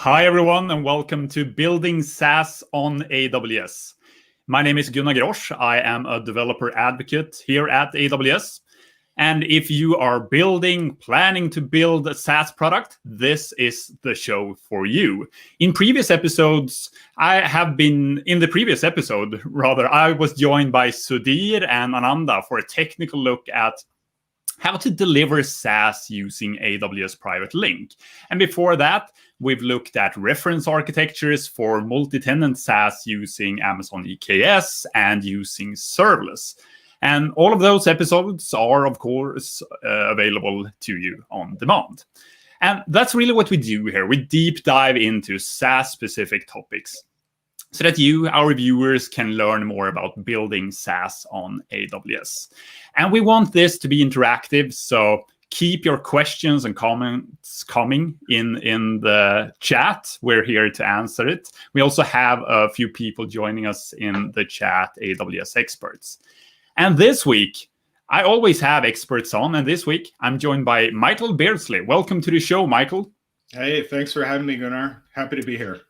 Hi, everyone, and welcome to Building SaaS on AWS. My name is Gunnar Grosch. I am a developer advocate here at AWS. And if you are planning to build a SaaS product, this is the show for you. In the previous episode, I was joined by Sudhir and Ananda for a technical look at how to deliver SaaS using AWS Private Link. And before that, we've looked at reference architectures for multi-tenant SaaS using Amazon EKS and using serverless. And all of those episodes are, of course, available to you on demand. And that's really what we do here. We deep dive into SaaS-specific topics so that you, our viewers, can learn more about building SaaS on AWS. And we want this to be interactive, so keep your questions and comments coming in the chat. We're here to answer it. We also have a few people joining us in the chat, AWS experts. And this week, I always have experts on, and this week I'm joined by Michael Beardsly. Welcome to the show, Michael. Hey, thanks for having me, Gunnar. Happy to be here.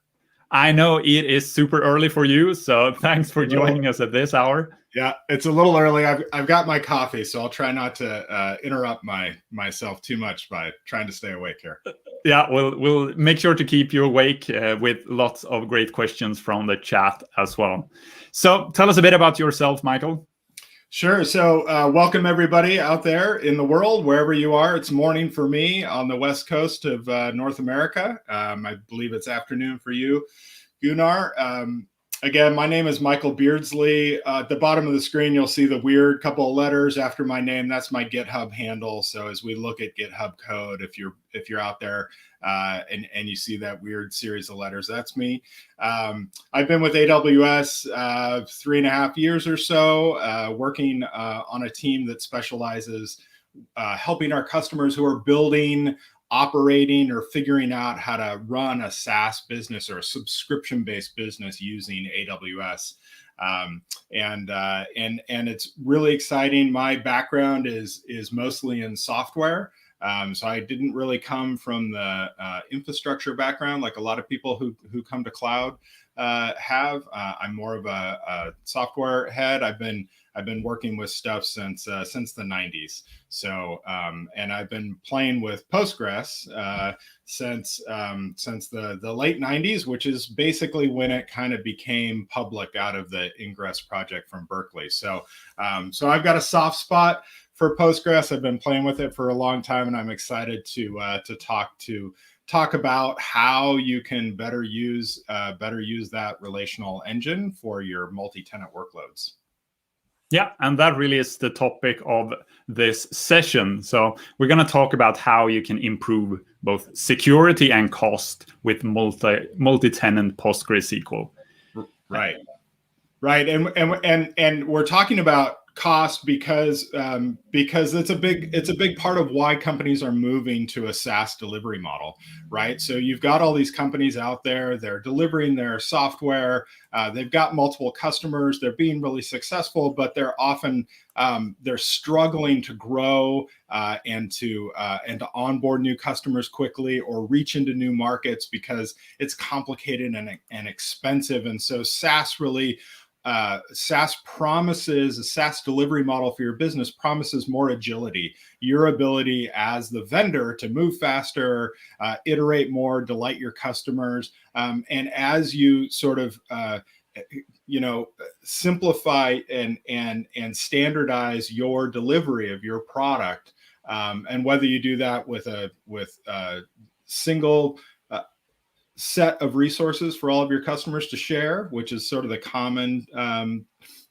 I know it is super early for you, so thanks for joining us at this hour. Yeah, it's a little early. I've got my coffee, so I'll try not to interrupt myself too much by trying to stay awake here. Yeah, we'll make sure to keep you awake with lots of great questions from the chat as well. So tell us a bit about yourself, Michael. Sure. So welcome everybody out there in the world, wherever you are. It's morning for me on the west coast of North America. I believe it's afternoon for you, Gunnar. Again, my name is Michael Beardsly. At the bottom of the screen, you'll see the weird couple of letters after my name. That's my GitHub handle. So as we look at GitHub code, if you're out there and you see that weird series of letters, that's me. I've been with AWS 3.5 years or so, working on a team that specializes helping our customers who are building, operating, or figuring out how to run a SaaS business or a subscription-based business using AWS. And it's really exciting. My background is mostly in software. So I didn't really come from the infrastructure background like a lot of people who come to cloud have. I'm more of a software head. I've been working with stuff since the 90s. So and I've been playing with Postgres since the late 90s, which is basically when it kind of became public out of the Ingress project from Berkeley. So I've got a soft spot for Postgres. I've been playing with it for a long time, and I'm excited to talk about how you can better use that relational engine for your multi-tenant workloads. Yeah, and that really is the topic of this session. So we're going to talk about how you can improve both security and cost with multi-tenant PostgreSQL. Right, and we're talking about cost because it's a big part of why companies are moving to a SaaS delivery model, right? So you've got all these companies out there, they're delivering their software, they've got multiple customers, they're being really successful, but they're often they're struggling to grow and to onboard new customers quickly or reach into new markets because it's complicated and expensive. And so SaaS promises, a SaaS delivery model for your business promises more agility, your ability as the vendor to move faster, iterate more, delight your customers. And as you sort of, simplify and standardize your delivery of your product, and whether you do that with a single set of resources for all of your customers to share, which is sort of the common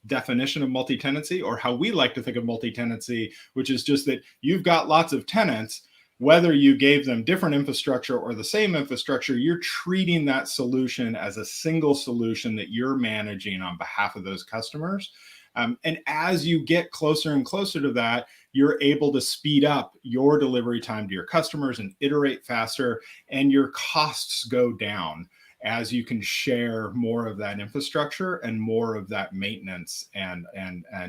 definition of multi-tenancy, or how we like to think of multi-tenancy, which is just that you've got lots of tenants, whether you gave them different infrastructure or the same infrastructure, you're treating that solution as a single solution that you're managing on behalf of those customers. And as you get closer and closer to that, you're able to speed up your delivery time to your customers and iterate faster, and your costs go down as you can share more of that infrastructure and more of that maintenance, and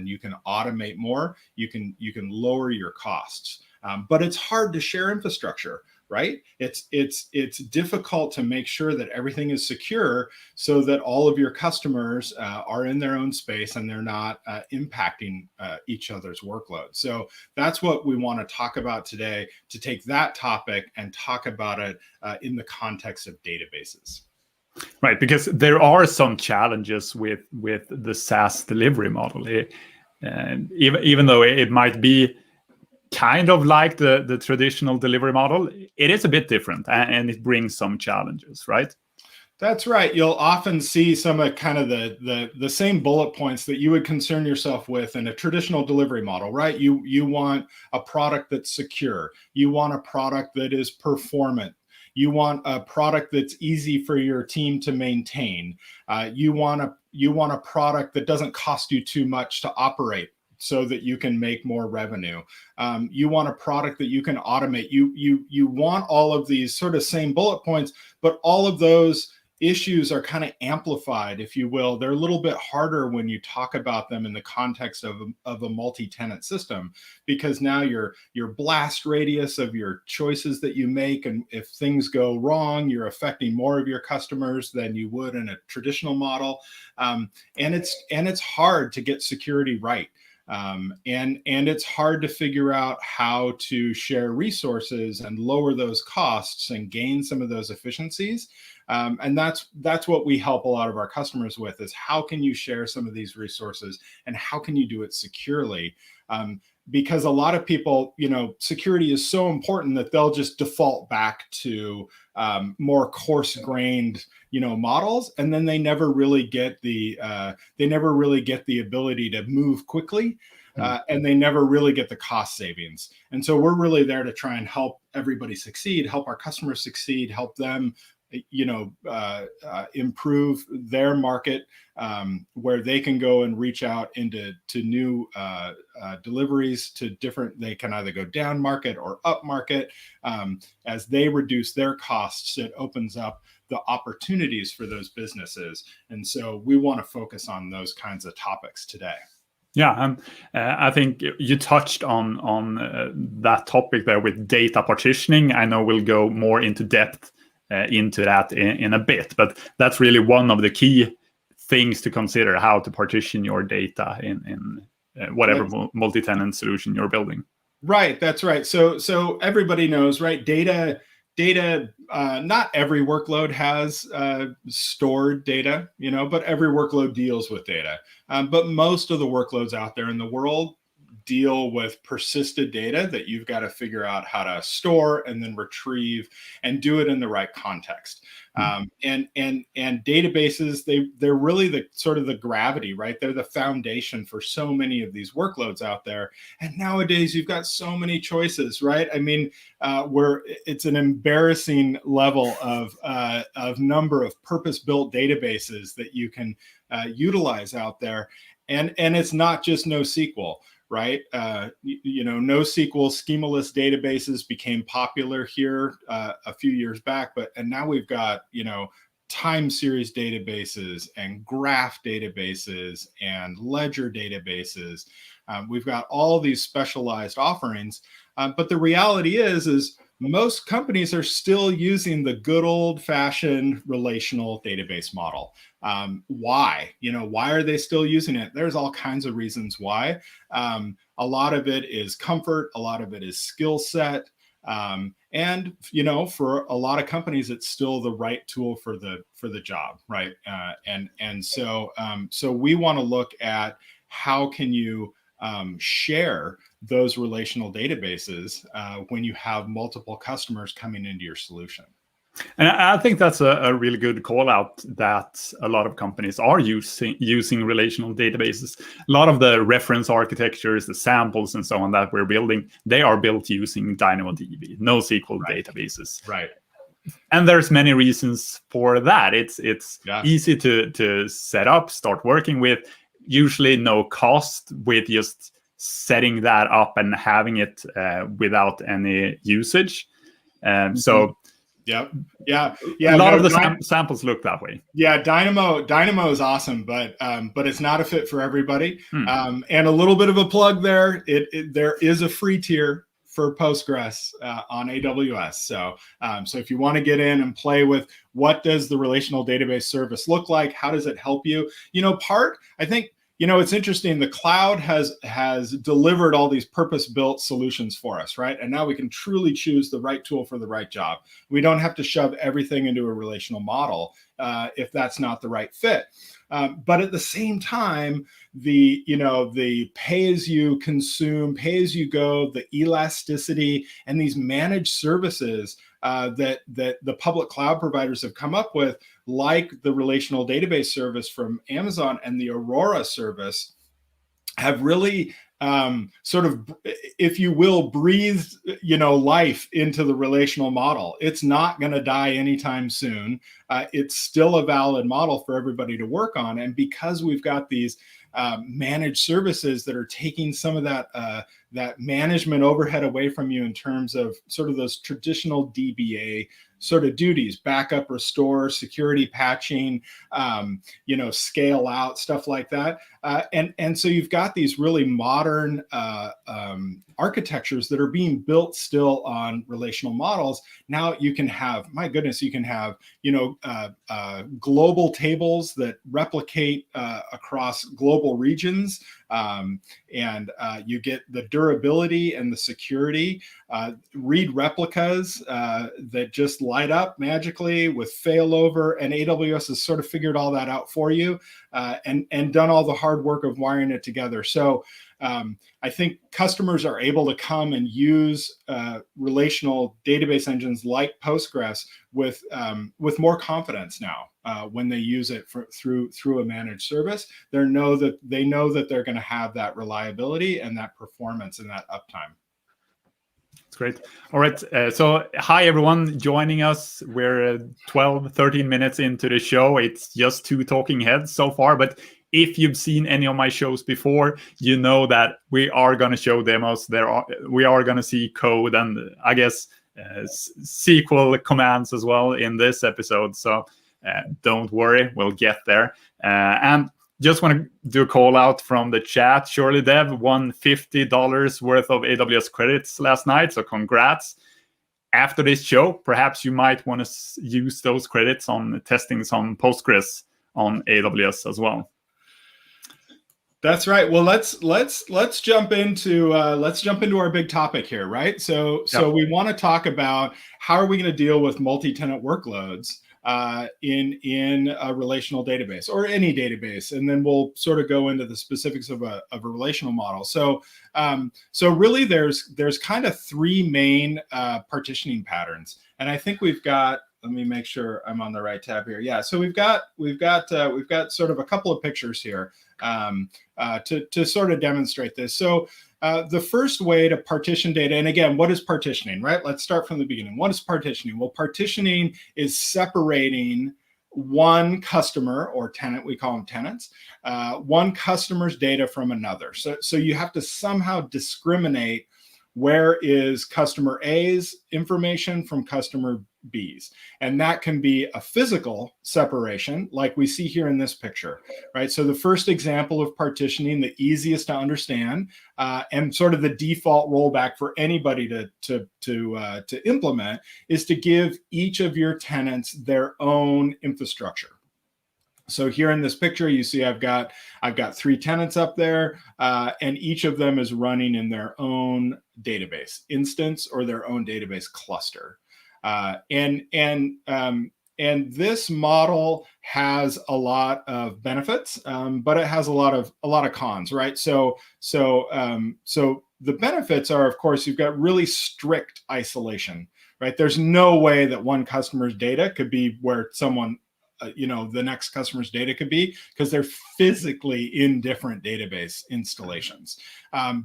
you can automate more. You can lower your costs. But it's hard to share infrastructure. right? It's difficult to make sure that everything is secure so that all of your customers are in their own space and they're not impacting each other's workload. So that's what we want to talk about today, to take that topic and talk about it in the context of databases. Right, because there are some challenges with the SaaS delivery model. Even though it might be kind of like the traditional delivery model, it is a bit different, and it brings some challenges, right? That's right. You'll often see some of kind of the same bullet points that you would concern yourself with in a traditional delivery model, right? You want a product that's secure. You want a product that is performant. You want a product that's easy for your team to maintain. You want a product that doesn't cost you too much to operate, so that you can make more revenue. You want a product that you can automate. You want all of these sort of same bullet points, but all of those issues are kind of amplified, if you will. They're a little bit harder when you talk about them in the context of a multi-tenant system, because now your blast radius of your choices that you make, and if things go wrong, you're affecting more of your customers than you would in a traditional model. And it's hard to get security right. And it's hard to figure out how to share resources and lower those costs and gain some of those efficiencies. And that's what we help a lot of our customers with, is how can you share some of these resources and how can you do it securely? Because a lot of people, security is so important that they'll just default back to more coarse-grained, models, and then they never really get the ability to move quickly, and they never really get the cost savings. And so we're really there to try and help everybody succeed, help our customers succeed, help them improve their market, where they can go and reach out to new deliveries to different. They can either go down market or up market. As they reduce their costs, it opens up the opportunities for those businesses. And so we want to focus on those kinds of topics today. Yeah, and I think you touched on that topic there with data partitioning. I know we'll go more into depth into that in a bit, but that's really one of the key things to consider, how to partition your data in whatever multi-tenant solution you're building. Right, that's right. So everybody knows, right? Data. Not every workload has stored data, but every workload deals with data. But most of the workloads out there in the world deal with persisted data that you've got to figure out how to store and then retrieve and do it in the right context. And databases, they're really the sort of the gravity, right? They're the foundation for so many of these workloads out there. And nowadays you've got so many choices, right? I mean, it's an embarrassing level of number of purpose-built databases that you can utilize out there. And it's not just NoSQL. Right? NoSQL schemaless databases became popular here a few years back, and now we've got, time series databases and graph databases and ledger databases. We've got all these specialized offerings, but the reality is most companies are still using the good old-fashioned relational database model. Why? Why are they still using it? There's all kinds of reasons why. A lot of it is comfort. A lot of it is skill set. And for a lot of companies, it's still the right tool for the job, right? So we want to look at how can you share those relational databases when you have multiple customers coming into your solution. And I think that's a really good call out, that a lot of companies are using relational databases. A lot of the reference architectures, the samples and so on that we're building, they are built using DynamoDB, NoSQL databases. Right. And there's many reasons for that. It's easy to set up, start working with, usually no cost with just setting that up and having it without any usage. So yeah. A lot of the samples look that way. Yeah, Dynamo is awesome, but it's not a fit for everybody. And a little bit of a plug there. There is a free tier for Postgres on AWS. So if you want to get in and play with what does the relational database service look like, how does it help you? I think, it's interesting. The cloud has delivered all these purpose-built solutions for us, right? And now we can truly choose the right tool for the right job. We don't have to shove everything into a relational model if that's not the right fit. But at the same time, the pay-as-you-consume, pay-as-you-go, the elasticity, and these managed services that the public cloud providers have come up with, like the relational database service from Amazon and the Aurora service, have really sort of, if you will, breathed life into the relational model. It's not going to die anytime soon. It's still a valid model for everybody to work on. And because we've got these managed services that are taking some of that management overhead away from you in terms of sort of those traditional DBA sort of duties, backup, restore, security patching, scale out, stuff like that. And so you've got these really modern architectures that are being built still on relational models. Now you can have, global tables that replicate across global regions. And you get the durability and the security. Read replicas that just light up magically with failover, and AWS has sort of figured all that out for you and done all the hard work of wiring it together. So I think customers are able to come and use relational database engines like Postgres with more confidence now when they use it through a managed service. They know that they're going to have that reliability and that performance and that uptime. That's great. All right. So hi, everyone joining us. We're 13 minutes into the show. It's just two talking heads so far. But if you've seen any of my shows before, you know that we are going to show demos. We are going to see code and I guess SQL commands as well in this episode. So don't worry, we'll get there. And just want to do a call out from the chat. Shirley Dev won $50 worth of AWS credits last night. So congrats. After this show, perhaps you might want to use those credits on testing some Postgres on AWS as well. That's right. Well, let's jump into our big topic here, right? So we want to talk about how are we going to deal with multi-tenant workloads in a relational database or any database, and then we'll sort of go into the specifics of a relational model. So really, there's kind of three main partitioning patterns, and I think we've got. Let me make sure I'm on the right tab here. Yeah, so we've got sort of a couple of pictures here to sort of demonstrate this. So the first way to partition data, and again, what is partitioning, right? Let's start from the beginning. What is partitioning? Well, partitioning is separating one customer or tenant, we call them tenants, one customer's data from another. So you have to somehow discriminate where is customer A's information from customer B's. And that can be a physical separation like we see here in this picture, right? So the first example of partitioning, the easiest to understand and sort of the default rollback for anybody to implement is to give each of your tenants their own infrastructure. So here in this picture, you see I've got three tenants up there, and each of them is running in their own database instance or their own database cluster. And this model has a lot of benefits, but it has a lot of cons, right? So the benefits are, of course, you've got really strict isolation, right? There's no way that one customer's data could be where someone the next customer's data could be, because they're physically in different database installations.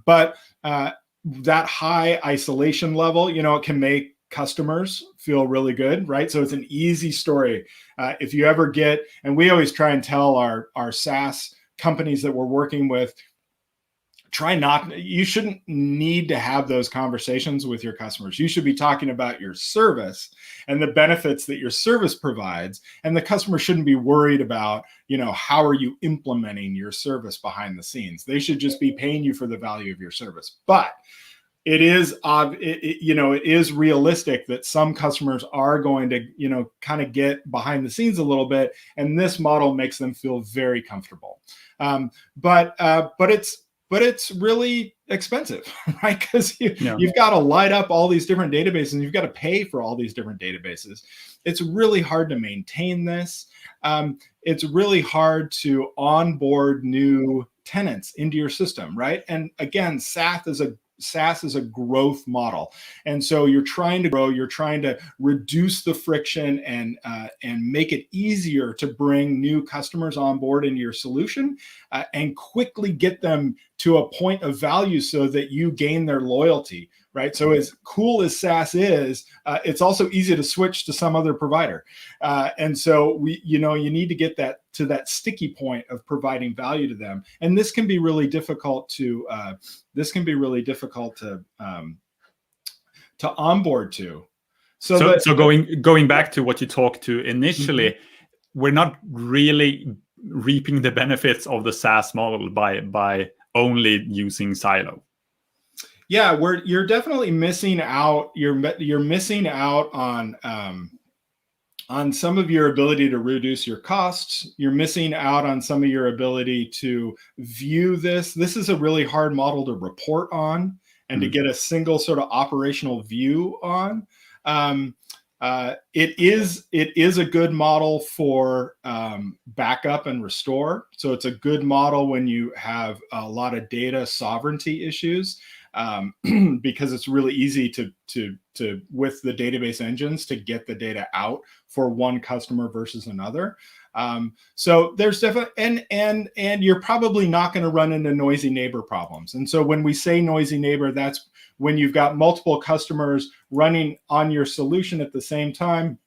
But that high isolation level, it can make customers feel really good, right? So it's an easy story. If you ever get, and we always try and tell our SaaS companies that we're working with, you shouldn't need to have those conversations with your customers. You should be talking about your service and the benefits that your service provides. And the customer shouldn't be worried about, how are you implementing your service behind the scenes? They should just be paying you for the value of your service. But it is, it is realistic that some customers are going to, kind of get behind the scenes a little bit, and this model makes them feel very comfortable. But it's really expensive, right? Because you've got to light up all these different databases, and you've got to pay for all these different databases. It's really hard to maintain this. It's really hard to onboard new tenants into your system, right? And again, SaaS is a growth model, and so you're trying to grow. You're trying to reduce the friction and make it easier to bring new customers on board into your solution, and quickly get them to a point of value so that you gain their loyalty, right? So as cool as SaaS is, it's also easy to switch to some other provider, and so you need to get that to that sticky point of providing value to them, and this can be really difficult to onboard to. So going back to what you talked to initially, we're not really reaping the benefits of the SaaS model by only using silo. Yeah, you're definitely missing out. You're missing out on some of your ability to reduce your costs. You're missing out on some of your ability to view this. This is a really hard model to report on and to get a single sort of operational view on. It is a good model for backup and restore. So it's a good model when you have a lot of data sovereignty issues, because it's really easy to with the database engines to get the data out for one customer versus another. So there's definitely, and you're probably not going to run into noisy neighbor problems. And so when we say noisy neighbor, that's when you've got multiple customers running on your solution at the same time,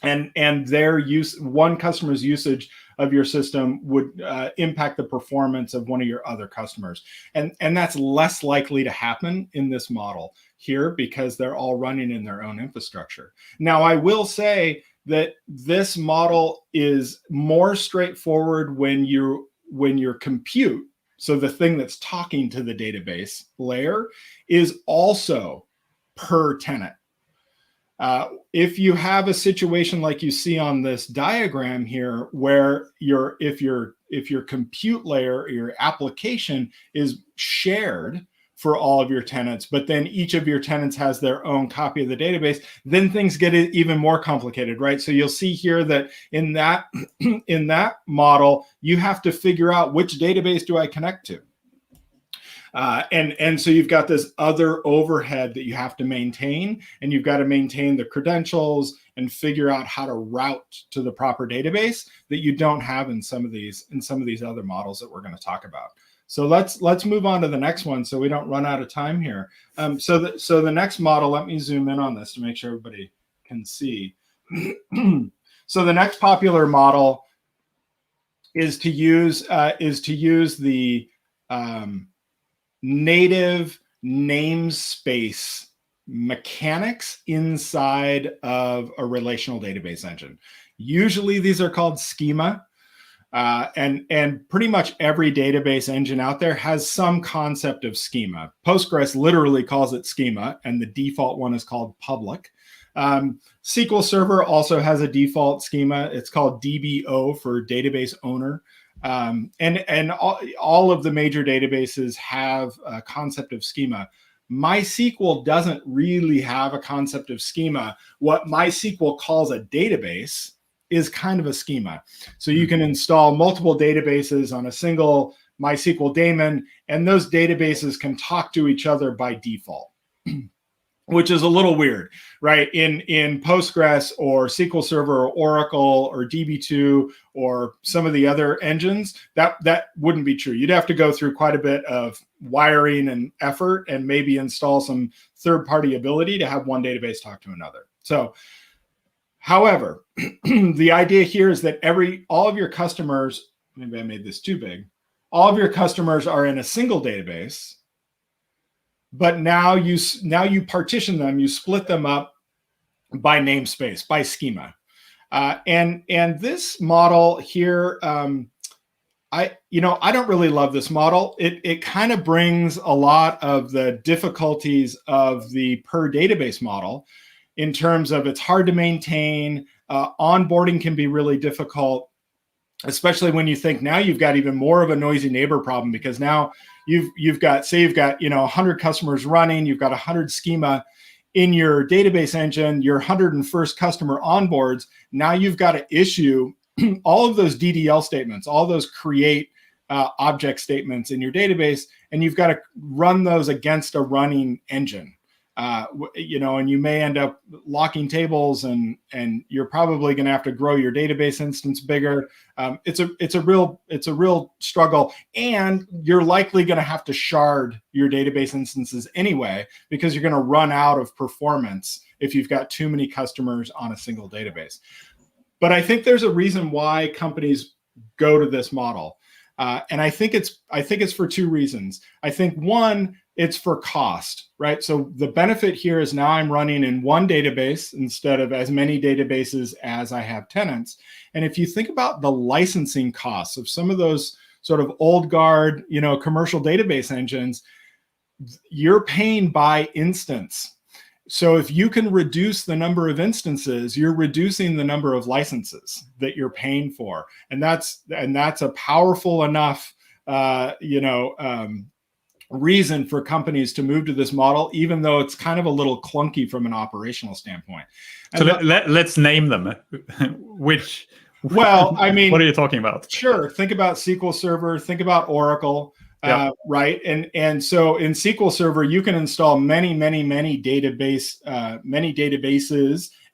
and one customer's usage of your system would impact the performance of one of your other customers. And that's less likely to happen in this model here because they're all running in their own infrastructure. Now, I will say that this model is more straightforward when your compute, so the thing that's talking to the database layer, is also per tenant. If you have a situation like you see on this diagram here, where if your compute layer or your application is shared for all of your tenants, but then each of your tenants has their own copy of the database, then things get even more complicated, right? So you'll see here that in that model, you have to figure out which database do I connect to. And so you've got this other overhead that you have to maintain, and you've got to maintain the credentials and figure out how to route to the proper database that you don't have in some of these other models that we're going to talk about. So let's move on to the next one so we don't run out of time here. So the next model, let me zoom in on this to make sure everybody can see. So the next popular model is to use the native namespace mechanics inside of a relational database engine. Usually these are called schema, and pretty much every database engine out there has some concept of schema. Postgres literally calls it schema, and the default one is called public. SQL Server also has a default schema. It's called DBO for database owner. And all of the major databases have a concept of schema. MySQL doesn't really have a concept of schema. What MySQL calls a database is kind of a schema. So you can install multiple databases on a single MySQL daemon, and those databases can talk to each other by default. Which is a little weird, right? In Postgres or SQL Server or Oracle or DB2 or some of the other engines, that wouldn't be true. You'd have to go through quite a bit of wiring and effort and maybe install some third-party ability to have one database talk to another. So, however, the idea here is that all of your customers, maybe I made this too big, all of your customers are in a single database. But now you partition them, you split them up by namespace, by schema. And this model here, I don't really love this model. It kind of brings a lot of the difficulties of the per database model in terms of it's hard to maintain. Onboarding can be really difficult, especially when you think now you've got even more of a noisy neighbor problem, because now you've got 100 customers running, you've got 100 schema in your database engine, your 101st customer onboards. Now you've got to issue all of those DDL statements, all those create object statements in your database, and you've got to run those against a running engine. And you may end up locking tables, and you're probably going to have to grow your database instance bigger. It's a real struggle, and you're likely going to have to shard your database instances anyway, because you're going to run out of performance if you've got too many customers on a single database. But I think there's a reason why companies go to this model, and I think it's for two reasons. I think one, it's for cost, right? So the benefit here is now I'm running in one database instead of as many databases as I have tenants. And if you think about the licensing costs of some of those sort of old guard, commercial database engines, you're paying by instance. So if you can reduce the number of instances, you're reducing the number of licenses that you're paying for. And that's a powerful enough, reason for companies to move to this model, even though it's kind of a little clunky from an operational standpoint. And so let's name them. Which? Well, I mean, what are you talking about? Sure. Think about SQL Server. Think about Oracle. Yeah. Right. And so in SQL Server, you can install many databases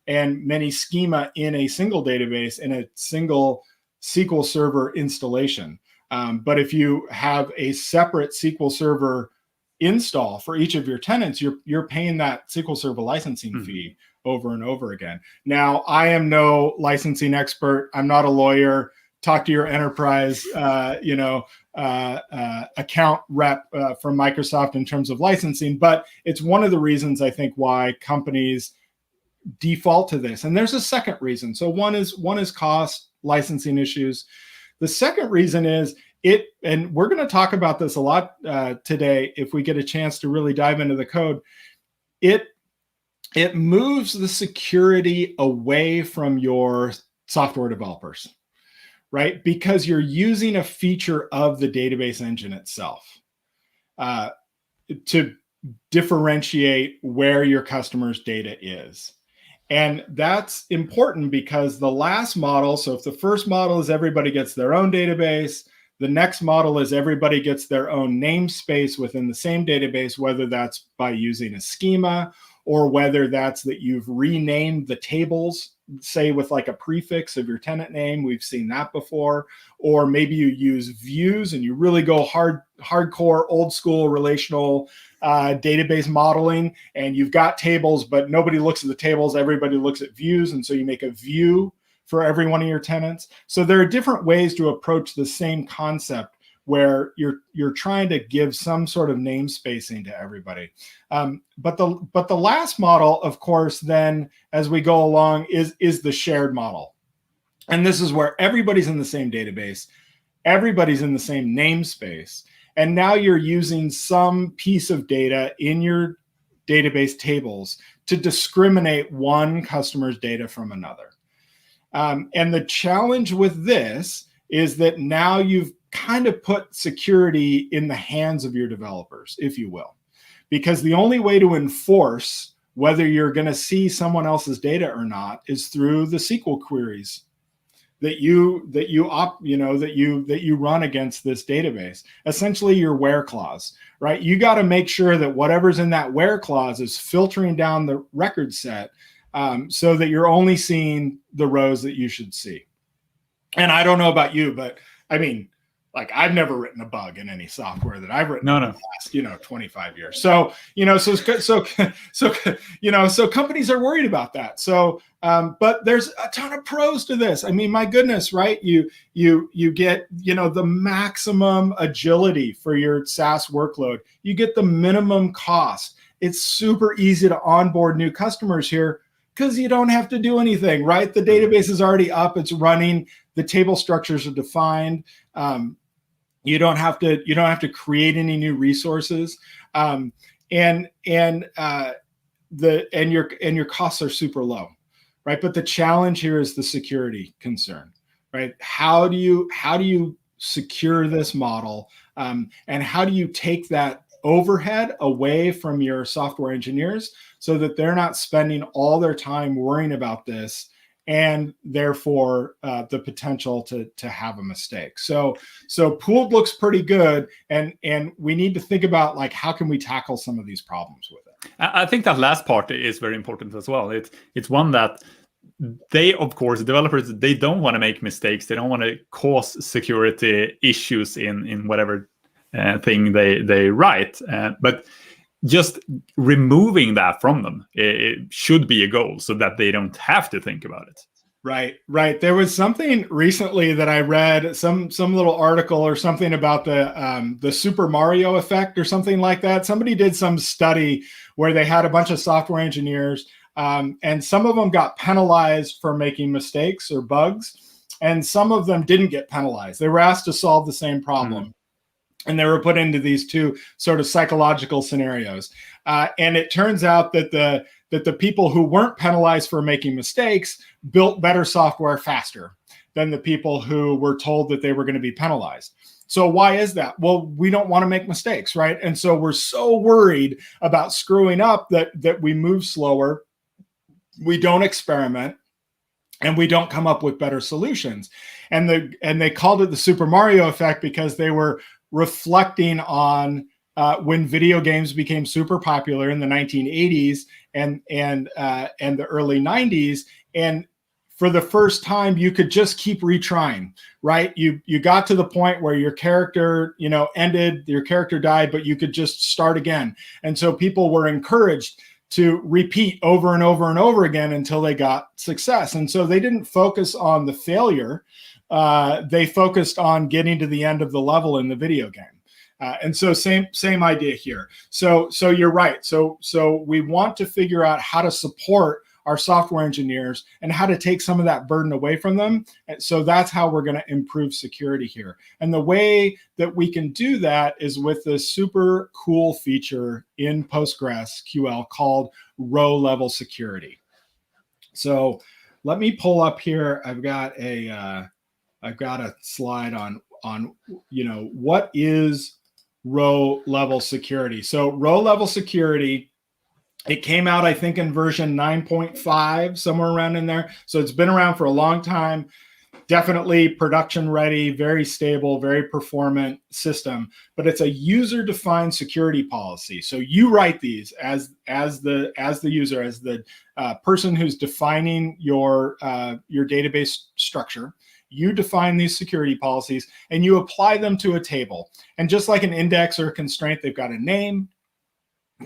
and many schema in a single database in a single SQL Server installation. But if you have a separate SQL Server install for each of your tenants, you're paying that SQL Server licensing fee over and over again. Now, I am no licensing expert. I'm not a lawyer. Talk to your enterprise, account rep from Microsoft in terms of licensing. But it's one of the reasons I think why companies default to this. And there's a second reason. So one is cost, licensing issues. The second reason is and we're going to talk about this a lot today if we get a chance to really dive into the code. It moves the security away from your software developers, right? Because you're using a feature of the database engine itself to differentiate where your customer's data is. And that's important because the last model, so if the first model is everybody gets their own database, the next model is everybody gets their own namespace within the same database, whether that's by using a schema or whether that's that you've renamed the tables, say with like a prefix of your tenant name. We've seen that before. Or maybe you use views and you really go hardcore, old school relational database modeling, and you've got tables, but nobody looks at the tables. Everybody looks at views. And so you make a view for every one of your tenants. So there are different ways to approach the same concept where you're trying to give some sort of name spacing to everybody. But the last model, of course, then as we go along is the shared model. And this is where everybody's in the same database, everybody's in the same namespace. And now you're using some piece of data in your database tables to discriminate one customer's data from another. And the challenge with this is that now you've kind of put security in the hands of your developers, if you will, because the only way to enforce whether you're going to see someone else's data or not is through the SQL queries that you run against this database. Essentially your where clause, right? You got to make sure that whatever's in that where clause is filtering down the record set so that you're only seeing the rows that you should see. And I don't know about you, but I mean, like I've never written a bug in any software that I've written in the last, 25 years. So, so companies are worried about that. So, but there's a ton of pros to this. I mean, my goodness, right? You get, the maximum agility for your SaaS workload. You get the minimum cost. It's super easy to onboard new customers here because you don't have to do anything, right? The database is already up, it's running, the table structures are defined. You don't have to create any new resources, and your costs are super low, right? But the challenge here is the security concern, right? How do you secure this model, and how do you take that overhead away from your software engineers so that they're not spending all their time worrying about this, and therefore the potential to have a mistake. So pooled looks pretty good, and we need to think about, like, how can we tackle some of these problems with it. I think that last part is very important as well. It's one that they, of course, developers, they don't want to make mistakes. They don't want to cause security issues in whatever thing they write. But just removing that from them, it should be a goal so that they don't have to think about it. Right. There was something recently that I read, some little article or something about the Super Mario effect or something like that. Somebody did some study where they had a bunch of software engineers, and some of them got penalized for making mistakes or bugs, and some of them didn't get penalized. They were asked to solve the same problem. Mm-hmm. And they were put into these two sort of psychological scenarios. And it turns out that the people who weren't penalized for making mistakes built better software faster than the people who were told that they were going to be penalized. So why is that? Well, we don't want to make mistakes, right? And so we're so worried about screwing up that we move slower, we don't experiment, and we don't come up with better solutions. And they called it the Super Mario effect because they were reflecting on when video games became super popular in the 1980s and the early 90s, and for the first time you could just keep retrying, right? You got to the point where your character ended, your character died, but you could just start again. And so people were encouraged to repeat over and over and over again until they got success. And so they didn't focus on the failure. They focused on getting to the end of the level in the video game. And so same idea here. So you're right. So we want to figure out how to support our software engineers and how to take some of that burden away from them. And so that's how we're going to improve security here. And the way that we can do that is with this super cool feature in PostgreSQL called row level security. So let me pull up here. I've got a slide on what is row level security. So row level security, it came out, I think, in version 9.5, somewhere around in there. So it's been around for a long time. Definitely production ready, very stable, very performant system. But it's a user-defined security policy. So you write these as the user, as the person who's defining your database structure. You define these security policies and you apply them to a table. And just like an index or a constraint, they've got a name.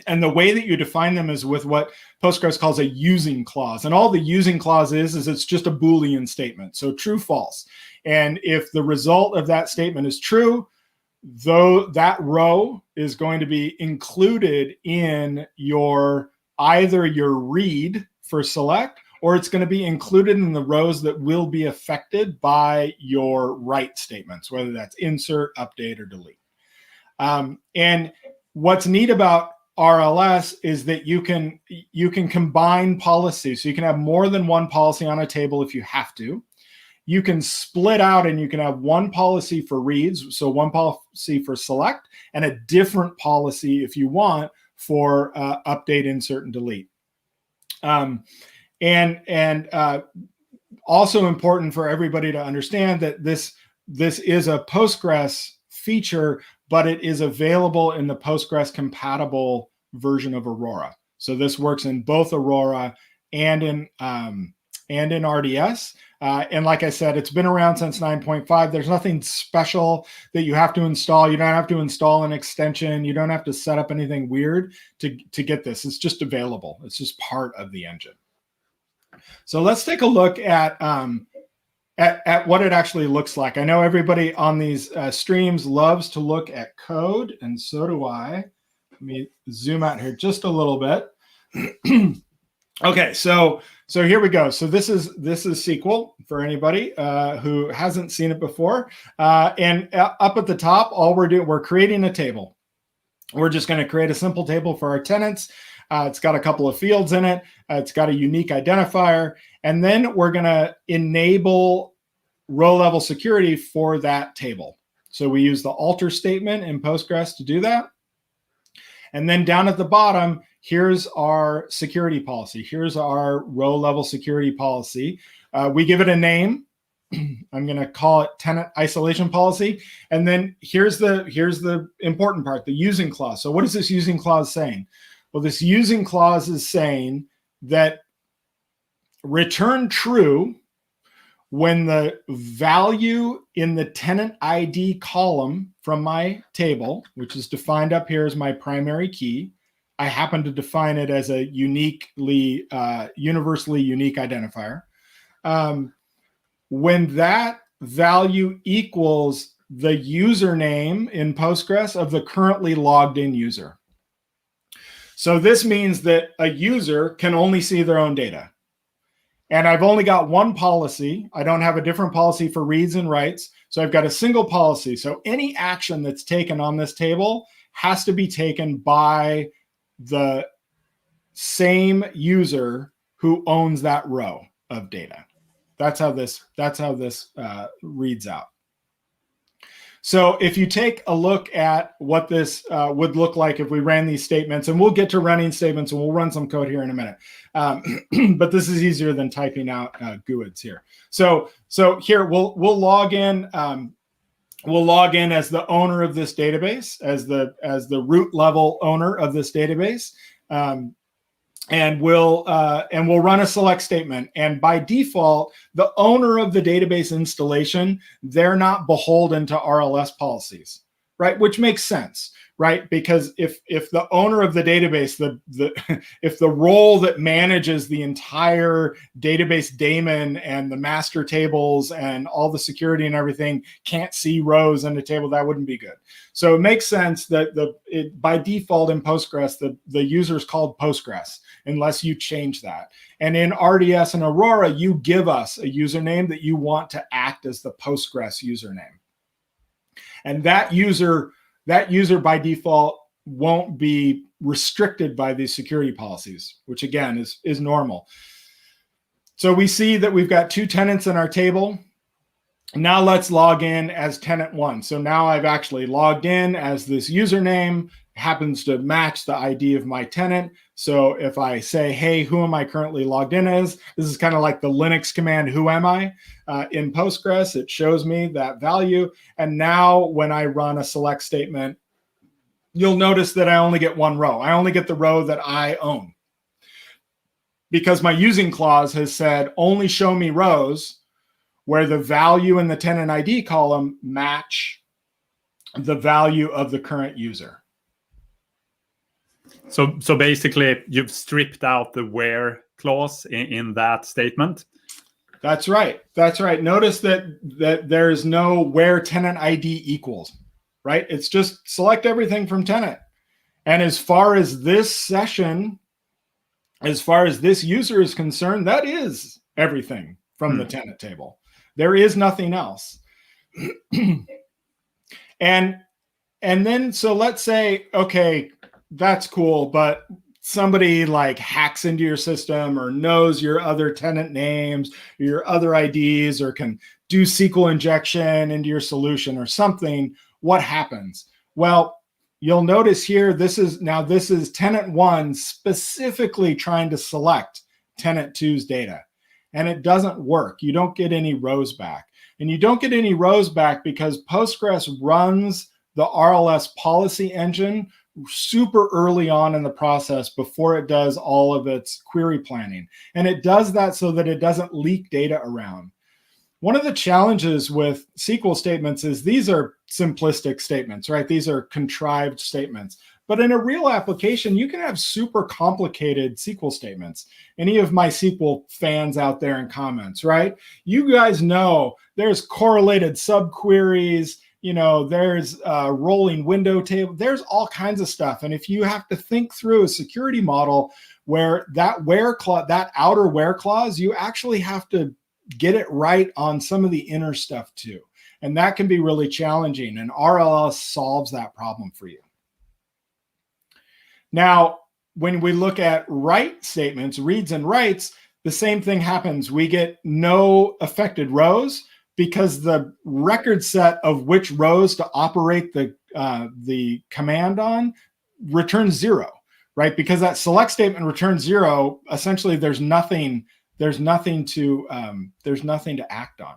And the way that you define them is with what Postgres calls a using clause. And all the using clause is it's just a Boolean statement. So true, false. And if the result of that statement is true, though that row is going to be included in either your read for select, or it's going to be included in the rows that will be affected by your write statements, whether that's insert, update, or delete. And what's neat about RLS is that you can combine policies. So you can have more than one policy on a table if you have to. You can split out and you can have one policy for reads, so one policy for select, and a different policy if you want for update, insert, and delete. And also important for everybody to understand that this is a Postgres feature, but it is available in the Postgres compatible version of Aurora. So this works in both Aurora and in RDS. And like I said, it's been around since 9.5. There's nothing special that you have to install. You don't have to install an extension. You don't have to set up anything weird to get this. It's just available. It's just part of the engine. So let's take a look at what it actually looks like. I know everybody on these streams loves to look at code, and so do I. Let me zoom out here just a little bit. Okay, so So here we go. So this is SQL for anybody who hasn't seen it before. And up at the top, all we're creating a table. We're just going to create a simple table for our tenants. It's got a couple of fields in it. It's got a unique identifier. And then we're going to enable row level security for that table. So we use the alter statement in Postgres to do that. And then down at the bottom, here's our security policy. Here's our row level security policy. We give it a name. I'm going to call it tenant isolation policy. And then here's the important part, the using clause. So what is this using clause saying? Well, this using clause is saying that return true when the value in the tenant ID column from my table, which is defined up here as my primary key, I happen to define it as a uniquely, universally unique identifier. When that value equals the username in Postgres of the currently logged in user. So this means that a user can only see their own data. And I've only got one policy. I don't have a different policy for reads and writes. So I've got a single policy. So any action that's taken on this table has to be taken by the same user who owns that row of data. That's how this reads out. So if you take a look at what this would look like if we ran these statements, and we'll get to running statements and we'll run some code here in a minute. But this is easier than typing out GUIDs here. So here we'll log in. We'll log in as the owner of this database, as the root level owner of this database. And we'll run a select statement. And by default, the owner of the database installation, they're not beholden to RLS policies, right? Which makes sense, right? Because if the owner of the database, if the role that manages the entire database daemon and the master tables and all the security and everything can't see rows in the table, that wouldn't be good. So it makes sense that by default in Postgres, the user is called Postgres, unless you change that. And in RDS and Aurora, you give us a username that you want to act as the Postgres username. And that user by default won't be restricted by these security policies, which again is normal. So we see that we've got two tenants in our table. Now let's log in as tenant one. So now I've actually logged in as this username, happens to match the ID of my tenant. So if I say, hey, who am I currently logged in as? This is kind of like the Linux command, who am I? In Postgres, it shows me that value. And now when I run a select statement, you'll notice that I only get one row. I only get the row that I own. Because my using clause has said, only show me rows where the value in the tenant ID column match the value of the current user. So basically, you've stripped out the where clause in that statement. That's right. That's right. Notice that there's no where tenant ID equals, right? It's just select everything from tenant. And as far as this session, as far as this user is concerned, that is everything from the tenant table. There is nothing else. And then, so let's say, okay, that's cool, but somebody like hacks into your system or knows your other tenant names, your other IDs, or can do SQL injection into your solution or something. What happens? Well, you'll notice here, this is tenant one specifically trying to select tenant two's data. And it doesn't work. You don't get any rows back. And you don't get any rows back because Postgres runs the RLS policy engine super early on in the process before it does all of its query planning. And it does that so that it doesn't leak data around. One of the challenges with SQL statements is these are simplistic statements, right? These are contrived statements. But in a real application, you can have super complicated SQL statements. Any of my SQL fans out there in comments, right? You guys know there's correlated subqueries, there's a rolling window table, there's all kinds of stuff. And if you have to think through a security model where that outer where clause, you actually have to get it right on some of the inner stuff too. And that can be really challenging, and RLS solves that problem for you. Now, when we look at write statements, reads and writes, the same thing happens. We get no affected rows because the record set of which rows to operate the command on returns 0, right? Because that select statement returns 0, essentially there's nothing to act on.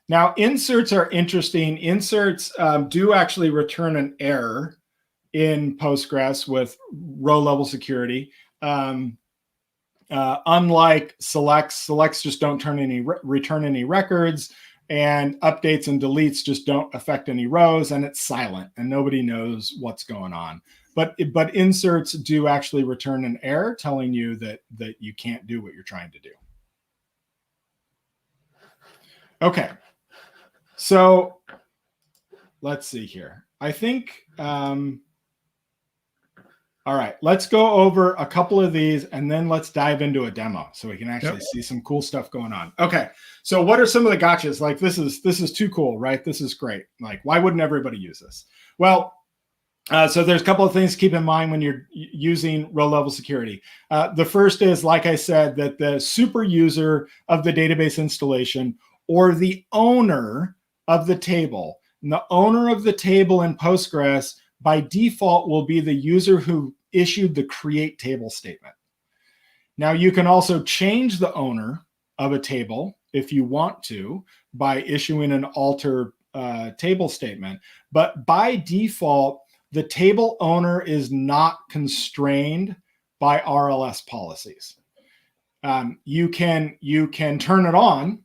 Now, inserts are interesting. Inserts do actually return an error in Postgres with row level security. Unlike selects just don't return any records, and updates and deletes just don't affect any rows, and it's silent and nobody knows what's going on. But inserts do actually return an error telling you that you can't do what you're trying to do. Okay. So let's see here. I think, all right, let's go over a couple of these and then let's dive into a demo so we can actually see some cool stuff going on. Okay, so what are some of the gotchas? Like this is too cool, right? This is great. Like, why wouldn't everybody use this? Well, so there's a couple of things to keep in mind when you're using row level security. The first is, like I said, that the super user of the database installation or the owner of the table, and the owner of the table in Postgres by default will be the user who issued the create table statement. Now you can also change the owner of a table if you want to by issuing an alter table statement, but by default, the table owner is not constrained by RLS policies. You can turn it on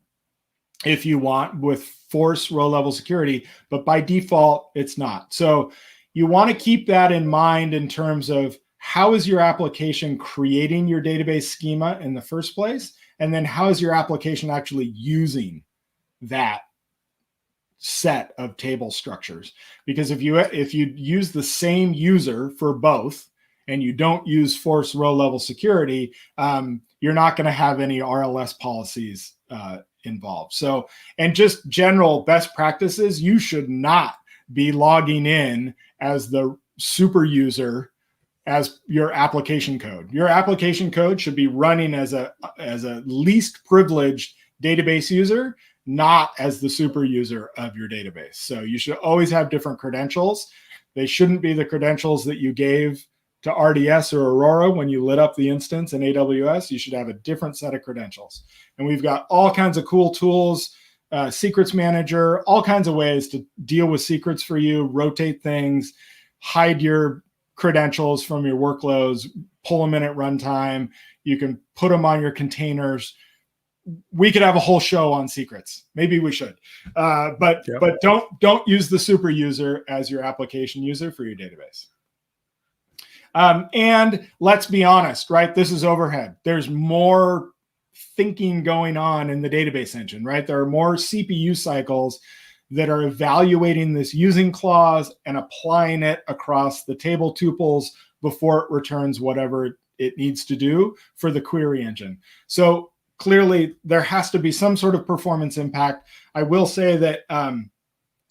if you want with force row level security, but by default, it's not. So you want to keep that in mind in terms of how is your application creating your database schema in the first place, and then how is your application actually using that set of table structures? Because if you use the same user for both and you don't use force row level security, you're not going to have any RLS policies involved. So, and just general best practices, you should not be logging in as the super user as your application code. Your application code should be running as a least privileged database user, not as the super user of your database. So you should always have different credentials. They shouldn't be the credentials that you gave to RDS or Aurora when you lit up the instance in AWS. You should have a different set of credentials. And we've got all kinds of cool tools, secrets manager, all kinds of ways to deal with secrets for you, rotate things, hide your credentials from your workloads, pull them in at runtime. You can put them on your containers. We could have a whole show on secrets. Maybe we should, but don't use the super user as your application user for your database. And let's be honest, right? This is overhead. There's more thinking going on in the database engine, right? There are more CPU cycles that are evaluating this using clause and applying it across the table tuples before it returns whatever it needs to do for the query engine. So clearly there has to be some sort of performance impact. I will say that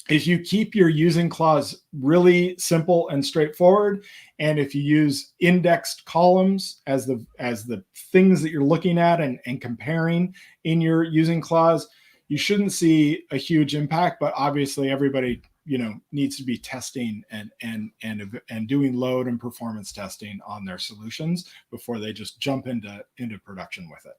if you keep your using clause really simple and straightforward, and if you use indexed columns as the things that you're looking at and comparing in your using clause, you shouldn't see a huge impact. But obviously everybody needs to be testing and doing load and performance testing on their solutions before they just jump into production with it.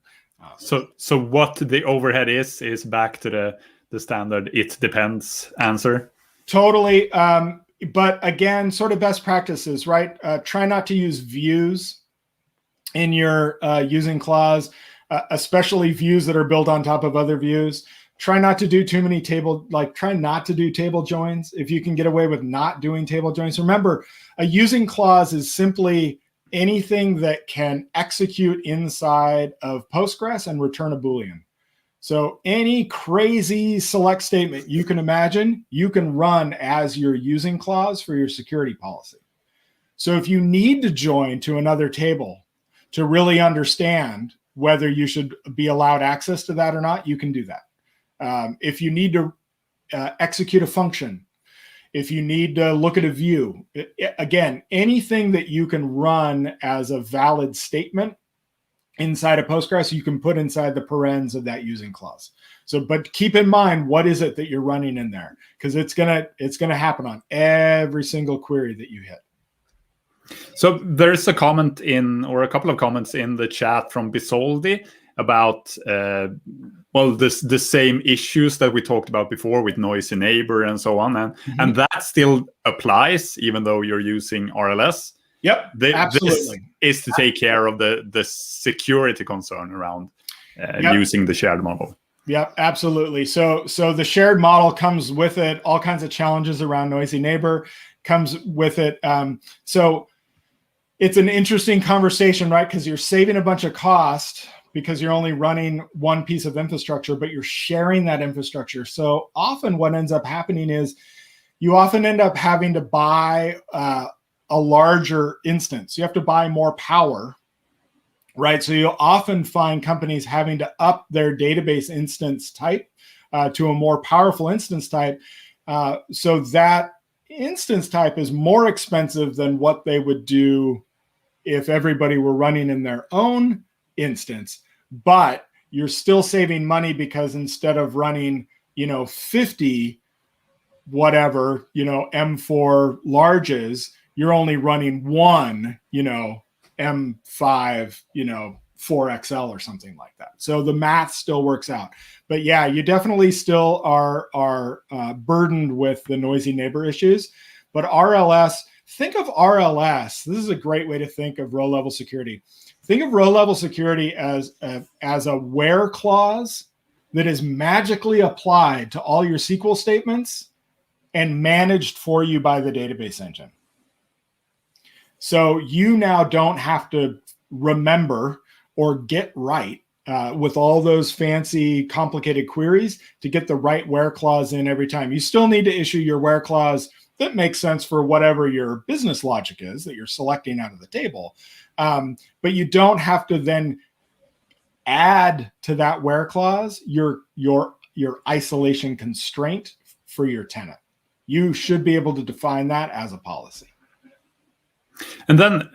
So what the overhead is back to the standard it depends answer. Totally. But again, sort of best practices, right? Try not to use views in your using clause, especially views that are built on top of other views. Try not to do too many try not to do table joins. If you can get away with not doing table joins. Remember, a using clause is simply anything that can execute inside of Postgres and return a Boolean. So any crazy select statement you can imagine, you can run as your using clause for your security policy. So if you need to join to another table to really understand whether you should be allowed access to that or not, you can do that. If you need to execute a function, if you need to look at a view, again, anything that you can run as a valid statement inside of Postgres, you can put inside the parens of that using clause. So, but keep in mind, what is it that you're running in there? Because it's gonna happen on every single query that you hit. So there's a comment or a couple of comments in the chat from Bisoldi about the same issues that we talked about before with noisy neighbor and so on, and that still applies even though you're using RLS. Yep, absolutely. This is to take care of the security concern around using the shared model. Yep, absolutely. So the shared model comes with it all kinds of challenges around noisy neighbor, comes with it. So it's an interesting conversation, right? Because you're saving a bunch of cost because you're only running one piece of infrastructure, but you're sharing that infrastructure. So often what ends up happening is you often end up having to buy a larger instance. You have to buy more power, right? So you'll often find companies having to up their database instance type to a more powerful instance type. So that instance type is more expensive than what they would do if everybody were running in their own instance, but you're still saving money because instead of running, 50 whatever, M4 larges, you're only running one, M5, 4XL or something like that. So the math still works out. But yeah, you definitely still are burdened with the noisy neighbor issues. But RLS, think of RLS. This is a great way to think of row-level security. Think of row-level security as a where clause that is magically applied to all your SQL statements and managed for you by the database engine. So you now don't have to remember or get right with all those fancy, complicated queries to get the right where clause in every time. You still need to issue your where clause that makes sense for whatever your business logic is that you're selecting out of the table. But you don't have to then add to that where clause your isolation constraint for your tenant. You should be able to define that as a policy. And then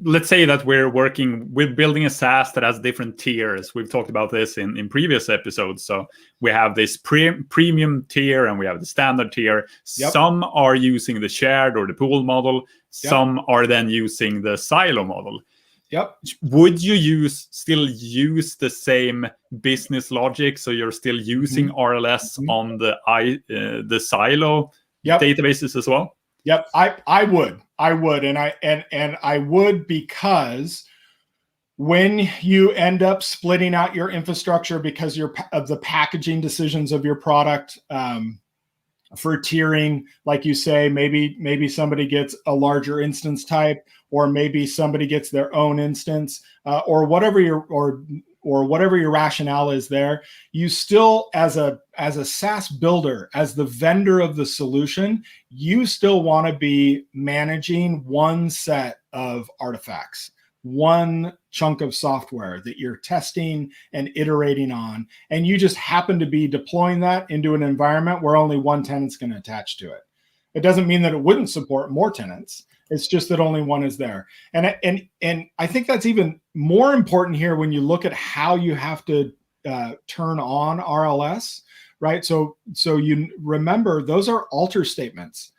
let's say that we're working with building a SaaS that has different tiers. We've talked about this in previous episodes. So we have this premium tier and we have the standard tier. Yep. Some are using the shared or the pool model. Yep. Some are then using the silo model. Yep. Would you still use the same business logic? So you're still using RLS on the silo databases as well? Yep, I would, and I would, because when you end up splitting out your infrastructure because of the packaging decisions of your product for tiering, like you say, maybe somebody gets a larger instance type, or maybe somebody gets their own instance, or whatever your rationale is there, you still, as a SaaS builder, as the vendor of the solution, you still want to be managing one set of artifacts, one chunk of software that you're testing and iterating on, and you just happen to be deploying that into an environment where only one tenant's going to attach to it. It doesn't mean that it wouldn't support more tenants. It's just that only one is there. And I think that's even more important here when you look at how you have to turn on RLS, right? So you remember those are alter statements.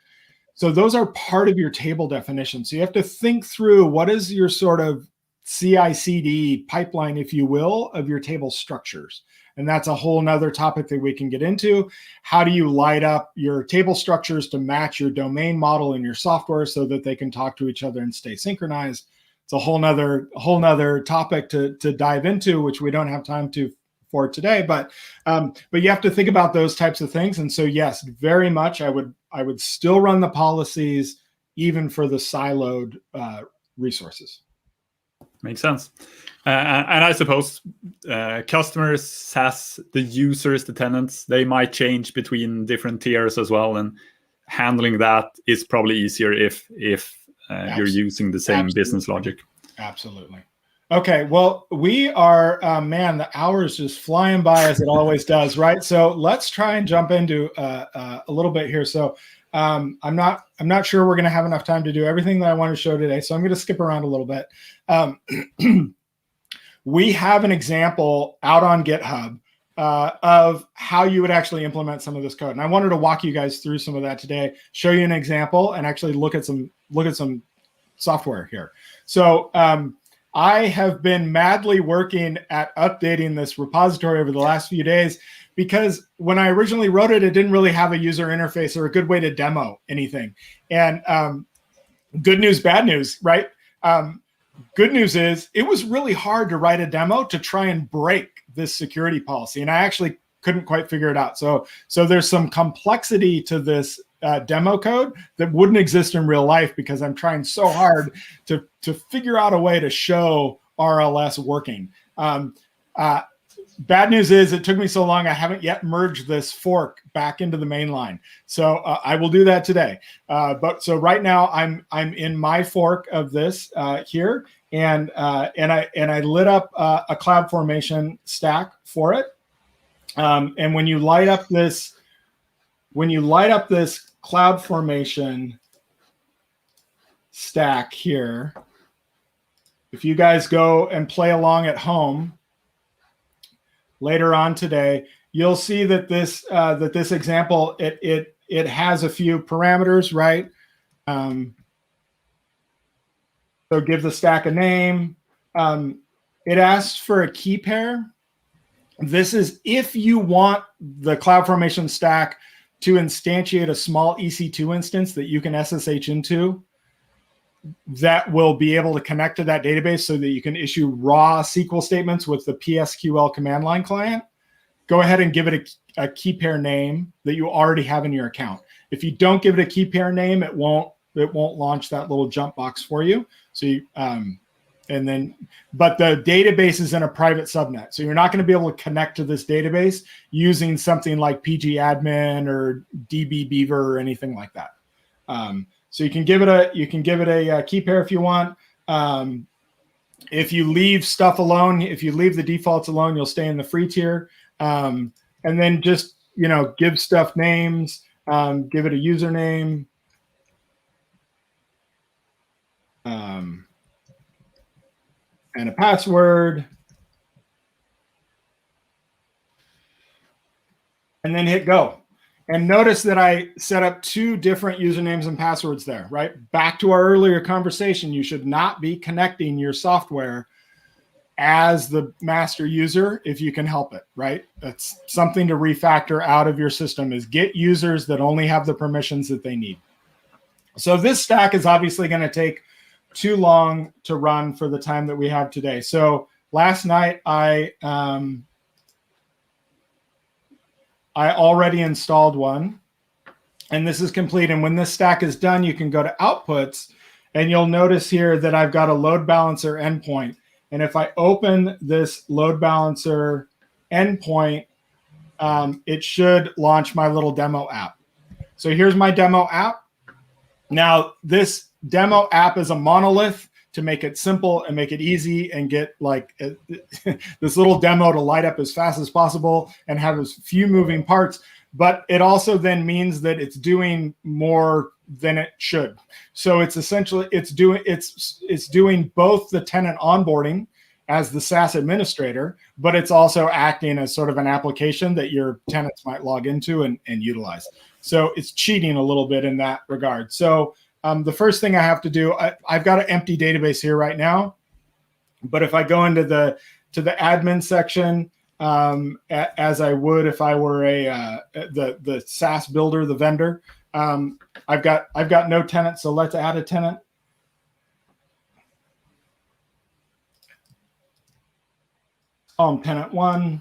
So those are part of your table definition. So you have to think through what is your sort of CI/CD pipeline, if you will, of your table structures. And that's a whole nother topic that we can get into. How do you light up your table structures to match your domain model in your software so that they can talk to each other and stay synchronized? It's a whole nother topic to dive into, which we don't have time for today. But you have to think about those types of things. And so, yes, very much, I would still run the policies even for the siloed resources. Makes sense. And I suppose customers, SaaS, the users, the tenants, they might change between different tiers as well. And handling that is probably easier if you're using the same business logic. Absolutely. Okay, well, we are, man, the hour is just flying by as it always does, right? So let's try and jump into a little bit here. So I'm not sure we're going to have enough time to do everything that I want to show today. So I'm going to skip around a little bit. We have an example out on GitHub of how you would actually implement some of this code. And I wanted to walk you guys through some of that today, show you an example, and actually look at some software here. So I have been madly working at updating this repository over the last few days, because when I originally wrote it, it didn't really have a user interface or a good way to demo anything. And good news, bad news, right? Good news is it was really hard to write a demo to try and break this security policy. And I actually couldn't quite figure it out. So there's some complexity to this demo code that wouldn't exist in real life, because I'm trying so hard to figure out a way to show RLS working. Bad news is it took me so long, I haven't yet merged this fork back into the main line. So I will do that today. But so right now I'm in my fork of this here, and I lit up a CloudFormation stack for it. And when you light up this CloudFormation stack here, if you guys go and play along at home later on today, you'll see that this example, it has a few parameters, right? So give the stack a name. It asks for a key pair. This is if you want the CloudFormation stack to instantiate a small EC2 instance that you can SSH into, that will be able to connect to that database so that you can issue raw SQL statements with the PSQL command line client. Go ahead and give it a key pair name that you already have in your account. If you don't give it a key pair name, it won't launch that little jump box for you. So but the database is in a private subnet. So you're not going to be able to connect to this database using something like pgadmin or dbbeaver or anything like that. So you can give it a key pair if you want. If you leave stuff alone, if you leave the defaults alone, you'll stay in the free tier. And then just, give stuff names, give it a username. And a password, and then hit go. And notice that I set up 2 different usernames and passwords there, right? Back to our earlier conversation, you should not be connecting your software as the master user if you can help it, right? That's something to refactor out of your system, is get users that only have the permissions that they need. So this stack is obviously going to take too long to run for the time that we have today. So last night I already installed one, and this is complete. And when this stack is done, you can go to outputs, and you'll notice here that I've got a load balancer endpoint. And if I open this load balancer endpoint, it should launch my little demo app. So here's my demo app. Now this demo app is a monolith to make it simple and make it easy and get this little demo to light up as fast as possible and have as few moving parts. But it also then means that it's doing more than it should. So it's essentially, it's doing both the tenant onboarding as the SaaS administrator, but it's also acting as sort of an application that your tenants might log into and utilize. So it's cheating a little bit in that regard. So the first thing I have to do, I've got an empty database here right now, but if I go into the admin section, as I would if I were the SaaS builder, the vendor, I've got no tenant, so let's add a tenant. Tenant 1.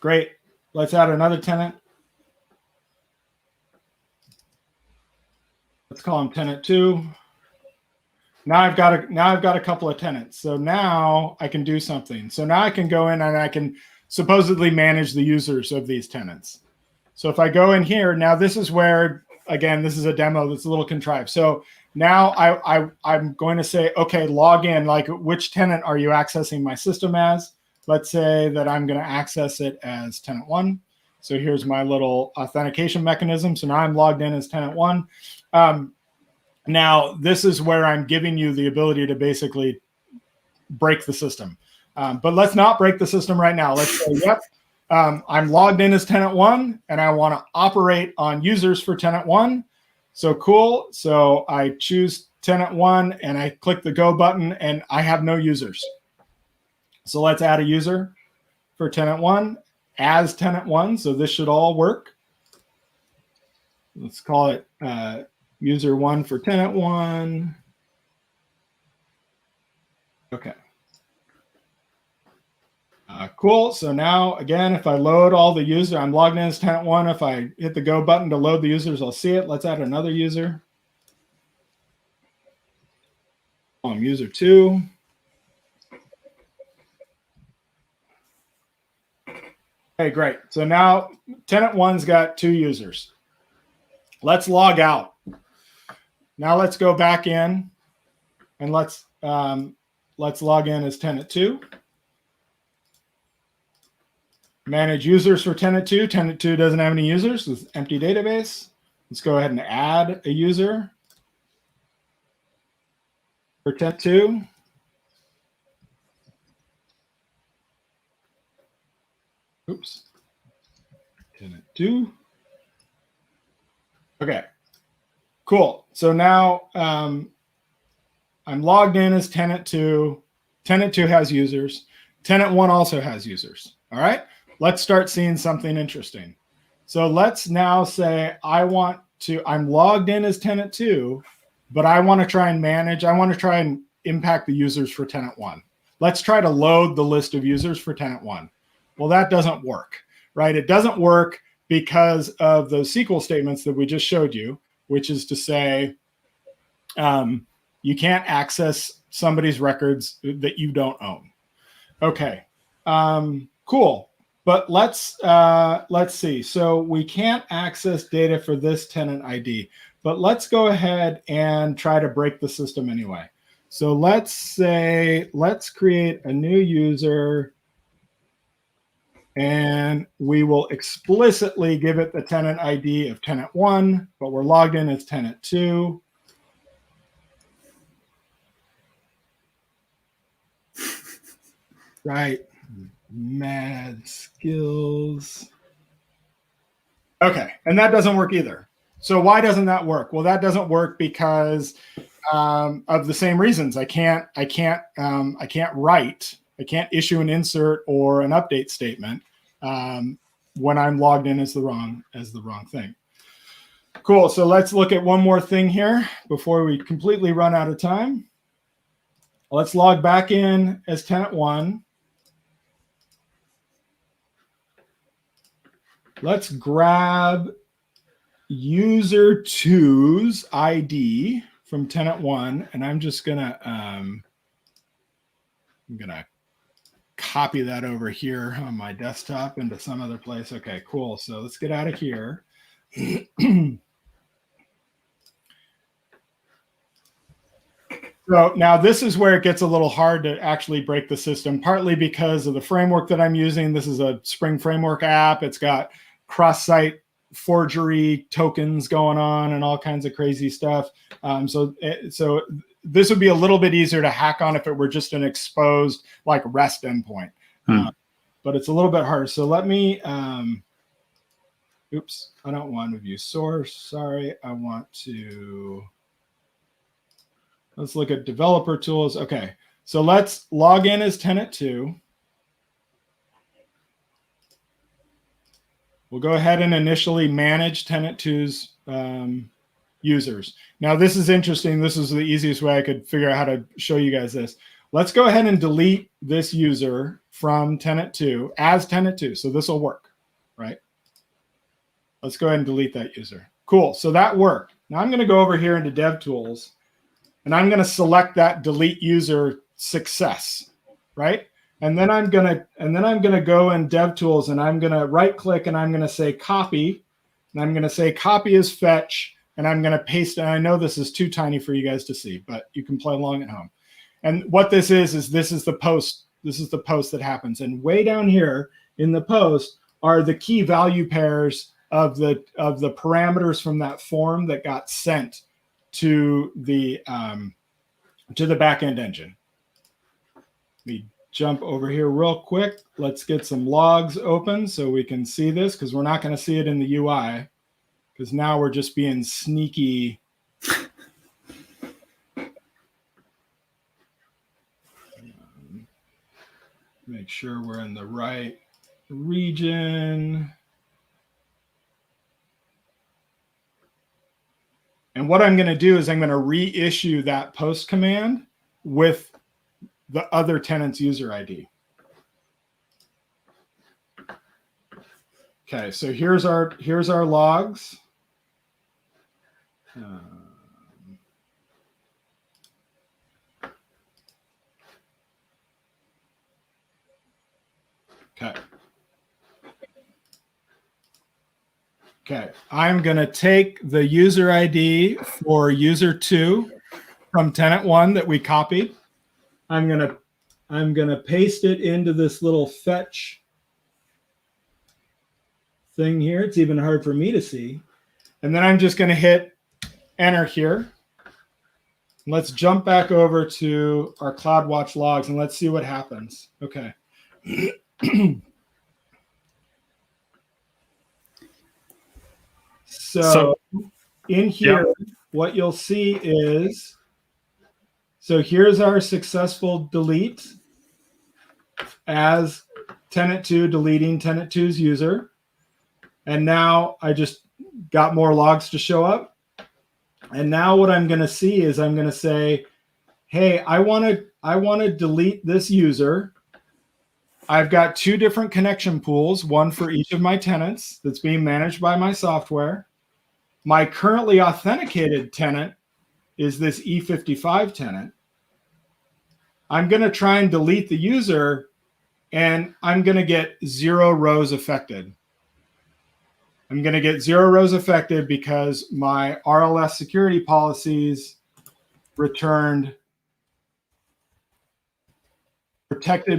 Great. Let's add another tenant. Let's call him tenant 2. Now I've got a couple of tenants. So now I can do something. So now I can go in and I can supposedly manage the users of these tenants. So if I go in here, now this is where again, this is a demo that's a little contrived. So now I'm going to say, okay, log in, like which tenant are you accessing my system as? Let's say that I'm going to access it as tenant 1. So here's my little authentication mechanism. So now I'm logged in as tenant 1. Now, this is where I'm giving you the ability to basically break the system. But let's not break the system right now. Let's say, yep, I'm logged in as tenant 1, and I want to operate on users for tenant 1. So cool. So I choose tenant 1, and I click the go button, and I have no users. So let's add a user for tenant 1 as tenant 1. So this should all work. Let's call it user 1 for tenant 1. Okay. Cool. So now, again, if I load all the users, I'm logged in as tenant 1. If I hit the go button to load the users, I'll see it. Let's add another user. I'm user 2. Okay, great. So now tenant 1's got 2 users. Let's log out. Now let's go back in, and let's log in as tenant 2. Manage users for tenant 2. Tenant 2 doesn't have any users. It's empty database. Let's go ahead and add a user for tenant 2. Oops. Tenant 2. Okay. Cool. So now I'm logged in as tenant 2. Tenant 2 has users. Tenant 1 also has users. All right. Let's start seeing something interesting. So let's now say I'm logged in as tenant 2, but I want to try and manage. I want to try and impact the users for tenant 1. Let's try to load the list of users for tenant 1. Well, that doesn't work, right? It doesn't work because of those SQL statements that we just showed you, which is to say you can't access somebody's records that you don't own. Okay, cool. But let's see. So we can't access data for this tenant ID, but let's go ahead and try to break the system anyway. So let's create a new user, and we will explicitly give it the tenant ID of tenant 1, but we're logged in as tenant 2. Right. Mad skills. Okay, and that doesn't work either. So why doesn't that work? Well, that doesn't work because of the same reasons. I can't write. I can't issue an insert or an update statement when I'm logged in as the wrong thing. Cool. So let's look at one more thing here before we completely run out of time. Let's log back in as tenant 1. Let's grab user 2's ID from tenant 1, and I'm just gonna copy that over here on my desktop into some other place. Okay, cool. So let's get out of here. So now this is where it gets a little hard to actually break the system, partly because of the framework that I'm using. This is a Spring Framework app. It's got cross-site forgery tokens going on and all kinds of crazy stuff. So this would be a little bit easier to hack on if it were just an exposed like REST endpoint. But it's a little bit harder. So let me, oops, I don't want to view source. Sorry, I want to, let's look at developer tools. Okay, so let's log in as tenant 2. We'll go ahead and initially manage tenant 2's users. Now, this is interesting. This is the easiest way I could figure out how to show you guys this. Let's go ahead and delete this user from tenant 2 as tenant 2. So this will work, right? Let's go ahead and delete that user. Cool. So that worked. Now I'm going to go over here into DevTools, and I'm going to select that delete user success, right? And then I'm gonna go in DevTools, and I'm gonna right click, and I'm gonna say copy, and I'm gonna say copy as fetch and I'm going to paste it. And I know this is too tiny for you guys to see, but you can play along at home. And what this is this is the post. This is the post that happens. And way down here in the post are the key value pairs of the parameters from that form that got sent to the backend engine. Let me jump over here real quick. Let's get some logs open so we can see this, because we're not going to see it in the UI, because now we're just being sneaky. Make sure we're in the right region. And what I'm going to do is I'm going to reissue that post command with the other tenant's user ID. Okay, so here's our logs. Okay, I'm going to take the user ID for user 2 from tenant 1 that we copied. I'm going to paste it into this little fetch thing here. It's even hard for me to see. And then I'm just going to hit enter here. Let's jump back over to our CloudWatch logs and let's see what happens. Okay. So in here, what you'll see is, so here's our successful delete as tenant 2 deleting tenant 2's user. And now I just got more logs to show up. And now what I'm going to see is I'm going to say, hey, I want to delete this user. I've got 2 different connection pools, one for each of my tenants that's being managed by my software. My currently authenticated tenant is this E55 tenant. I'm going to try and delete the user, and I'm going to get 0 rows affected. I'm going to get 0 rows affected because my RLS security policies protected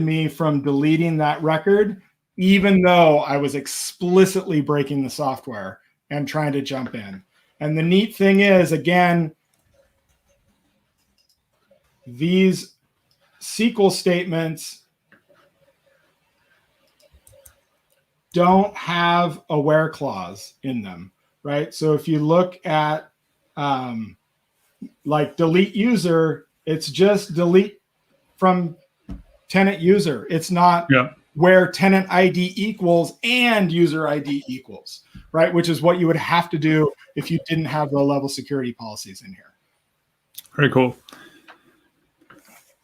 me from deleting that record, even though I was explicitly breaking the software and trying to jump in. And the neat thing is, again, these SQL statements don't have a where clause in them, right? So if you look at like delete user, it's just delete from tenant user. It's not where tenant ID equals and user ID equals, right? Which is what you would have to do if you didn't have low-level security policies in here. Very cool.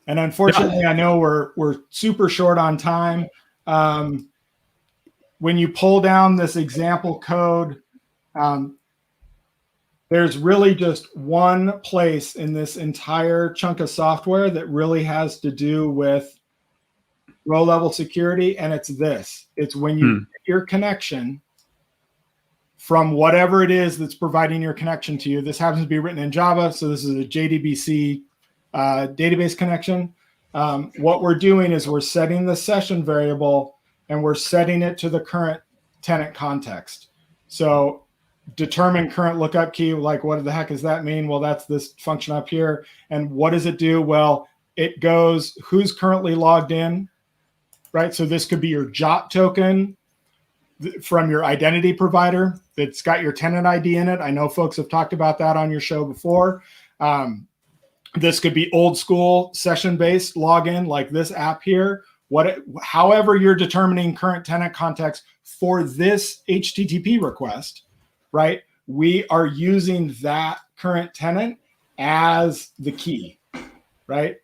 And unfortunately, I know we're super short on time. When you pull down this example code, there's really just one place in this entire chunk of software that really has to do with row-level security, and it's this. It's when you get your connection from whatever it is that's providing your connection to you. This happens to be written in Java, so this is a JDBC database connection. What we're doing is we're setting the session variable, and we're setting it to the current tenant context. So determine current lookup key, like what the heck does that mean? Well, that's this function up here. And what does it do? Well, it goes who's currently logged in, right? So this could be your JOT token from your identity provider that's got your tenant ID in it. I know folks have talked about that on your show before. This could be old school session-based login like this app here. However you're determining current tenant context for this HTTP request, right? We are using that current tenant as the key, right?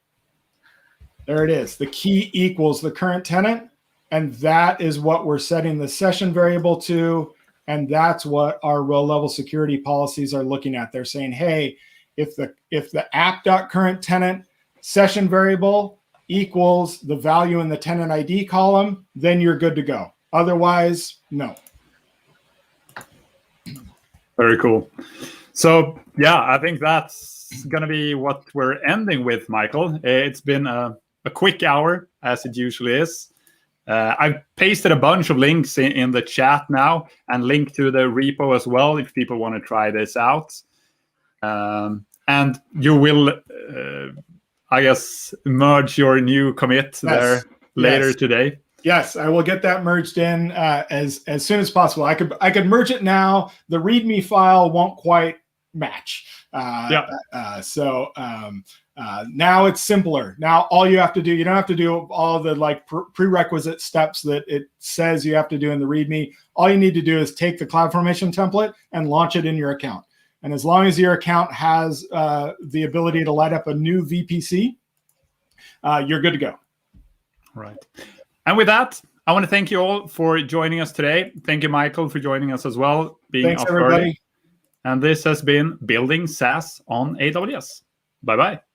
There it is. The key equals the current tenant, and that is what we're setting the session variable to, and that's what our row-level security policies are looking at. They're saying, hey, if the app.currentTenant session variable equals the value in the tenant ID column, then you're good to go. Otherwise, no. Very cool. So yeah, I think that's going to be what we're ending with, Michael. It's been a quick hour, as it usually is. I've pasted a bunch of links in the chat now, and linked to the repo as well if people want to try this out. And you will, I guess, merge your new commit there later today. Yes, I will get that merged in as soon as possible. I could merge it now. The README file won't quite match. So now it's simpler. Now all you have to do, you don't have to do all the like prerequisite steps that it says you have to do in the README. All you need to do is take the CloudFormation template and launch it in your account. And as long as your account has the ability to light up a new VPC, you're good to go. Right. And with that, I want to thank you all for joining us today. Thank you, Michael, for joining us as well. Thanks, everybody. And this has been Building SaaS on AWS. Bye-bye.